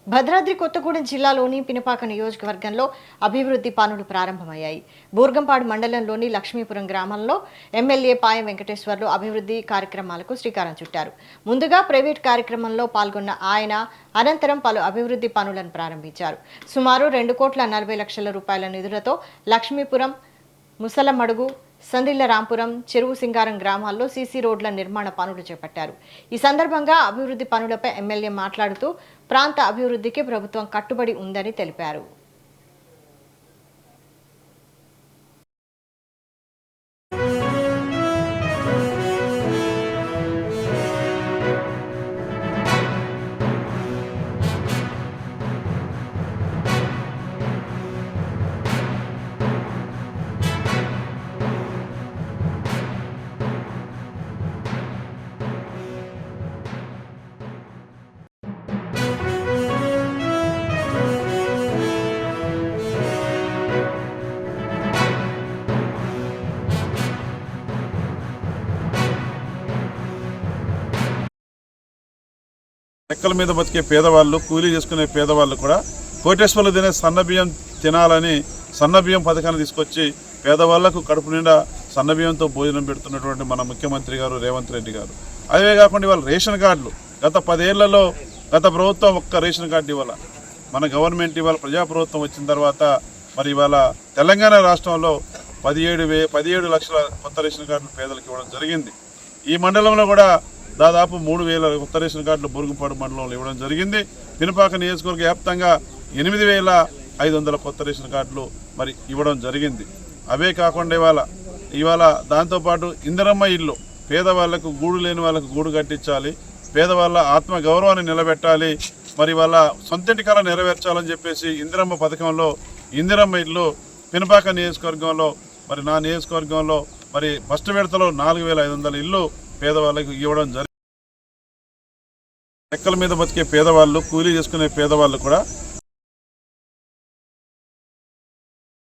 భద్రాద్రి కొత్తగూడెం జిల్లాలోని పినపాక నియోజకవర్గంలో అభివృద్ధి పనులు ప్రారంభమయ్యాయి. బూర్గంపాడు మండలంలోని లక్ష్మీపురం గ్రామంలో ఎమ్మెల్యే పాయం వెంకటేశ్వర్లు అభివృద్ధి కార్యక్రమాలకు శ్రీకారం చుట్టారు. ముందుగా ప్రైవేట్ కార్యక్రమంలో పాల్గొన్న ఆయన అనంతరం పలు అభివృద్ధి పనులను ప్రారంభించారు. సుమారు 2,40,00,000 రూపాయల నిధులతో లక్ష్మీపురం, ముసలమడుగు, సందిళ్ల రాంపురం, చెరువు సింగారం గ్రామాల్లో సీసీ రోడ్ల నిర్మాణ పనులు చేపట్టారు. ఈ సందర్భంగా అభివృద్ధి పనులపై ఎమ్మెల్యే మాట్లాడుతూ ప్రాంత అభివృద్ధికి ప్రభుత్వం కట్టుబడి ఉందని తెలిపారు. రెక్కల మీద బతికే పేదవాళ్ళు, కూలీ చేసుకునే పేదవాళ్ళు కూడా కోటేశ్వర్లు తినే సన్నబియ్యం తినాలని సన్నబియ్యం పథకాన్ని తీసుకొచ్చి పేదవాళ్లకు కడుపు నిండా సన్నబియ్యంతో భోజనం పెడుతున్నటువంటి మన ముఖ్యమంత్రి గారు రేవంత్ రెడ్డి గారు. అవే కాకుండా ఇవాళ రేషన్ కార్డులు గత 10 ఏళ్లలో గత ప్రభుత్వం ఒక్క రేషన్ కార్డు ఇవాళ మన గవర్నమెంట్ ఇవాళ ప్రజాప్రభుత్వం వచ్చిన తర్వాత మరి ఇవాళ తెలంగాణ రాష్ట్రంలో 17 లక్షల కొత్త రేషన్ కార్డులు పేదలకు ఇవ్వడం జరిగింది. ఈ మండలంలో కూడా దాదాపు 3,000 కొత్త రేషన్ కార్డులు బూర్గంపాడు మండలంలో ఇవ్వడం జరిగింది. పినపాక నియోజకవర్గ వ్యాప్తంగా 8,500 కొత్త రేషన్ కార్డులు మరి ఇవ్వడం జరిగింది. అవే కాకుండా ఇవాళ దాంతోపాటు ఇందిరమ్మ ఇల్లు పేదవాళ్లకు, గూడు లేని వాళ్ళకు గూడు కట్టించాలి, పేదవాళ్ళ ఆత్మ గౌరవాన్ని నిలబెట్టాలి, మరి వాళ్ళ సొంతింటి కళ నెరవేర్చాలని చెప్పేసి ఇందిరమ్మ పథకంలో ఇందిరమ్మ ఇల్లు పినపాక నియోజకవర్గంలో మరి నా నియోజకవర్గంలో మరి ఫస్ట్ విడతలో 4,500 ఇల్లు పేదవాళ్ళకు ఇవ్వడం జరిగింది. రెక్కల మీద బతికే పేదవాళ్ళు, కూలీ చేసుకునే పేదవాళ్ళు కూడా